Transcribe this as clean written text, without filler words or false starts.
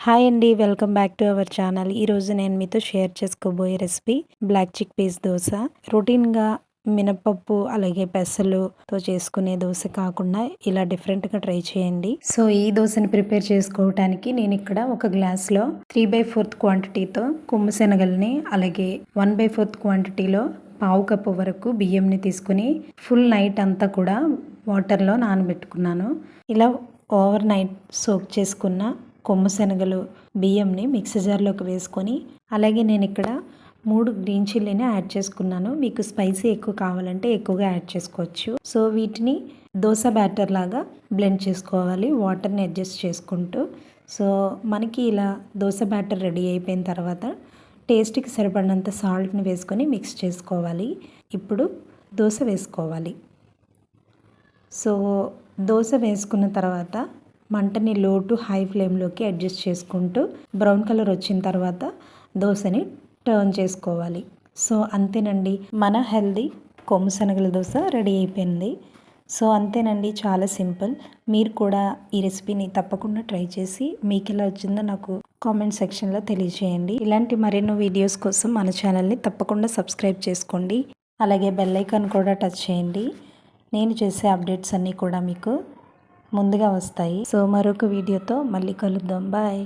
Hi అండి, welcome back to our channel. ఈరోజు నేను మీతో షేర్ చేసుకోబోయే recipe black chickpeas dosa. రొటీన్గా మినపప్పు అలాగే పెసలుతో చేసుకునే దోశ కాకుండా ఇలా డిఫరెంట్గా ట్రై చేయండి. సో ఈ దోశని ప్రిపేర్ చేసుకోవడానికి నేను ఇక్కడ ఒక గ్లాస్లో 3/4 క్వాంటిటీతో కొమ్ము శనగల్ని అలాగే 1/4 క్వాంటిటీలో పావు కప్పు వరకు బియ్యంని తీసుకుని ఫుల్ నైట్ అంతా కూడా వాటర్లో నానబెట్టుకున్నాను. ఇలా ఓవర్ నైట్ సోక్ చేసుకున్న కొమ్ము శనగలు బియ్యంని మిక్సీ జార్లోకి వేసుకొని అలాగే నేను ఇక్కడ 3 గ్రీన్ చిల్లీని యాడ్ చేసుకున్నాను. మీకు స్పైసీ ఎక్కువ కావాలంటే ఎక్కువగా యాడ్ చేసుకోవచ్చు. సో వీటిని దోశ బ్యాటర్ లాగా బ్లెండ్ చేసుకోవాలి వాటర్ని అడ్జస్ట్ చేసుకుంటూ. సో మనకి ఇలా దోశ బ్యాటర్ రెడీ అయిపోయిన తర్వాత టేస్ట్కి సరిపడినంత సాల్ట్ని వేసుకొని మిక్స్ చేసుకోవాలి. ఇప్పుడు దోశ వేసుకోవాలి. సో దోశ వేసుకున్న తర్వాత మంటని లో టు హై ఫ్లేమ్లోకి అడ్జస్ట్ చేసుకుంటూ బ్రౌన్ కలర్ వచ్చిన తర్వాత దోశని టర్న్ చేసుకోవాలి. సో అంతేనండి, మన హెల్దీ కొమ్ము శనగల దోశ రెడీ అయిపోయింది. సో అంతేనండి, చాలా సింపుల్. మీరు కూడా ఈ రెసిపీని తప్పకుండా ట్రై చేసి మీకు ఎలా వచ్చిందో నాకు కామెంట్ సెక్షన్లో తెలియజేయండి. ఇలాంటి మరెన్నో వీడియోస్ కోసం మన ఛానల్ని తప్పకుండా సబ్స్క్రైబ్ చేసుకోండి. అలాగే బెల్ ఐకాన్ కూడా టచ్ చేయండి. నేను చేసే అప్డేట్స్ అన్నీ కూడా మీకు ముందుగా వస్తాయి. సో మరొక వీడియోతో మళ్ళీ కలుద్దాం. బాయ్.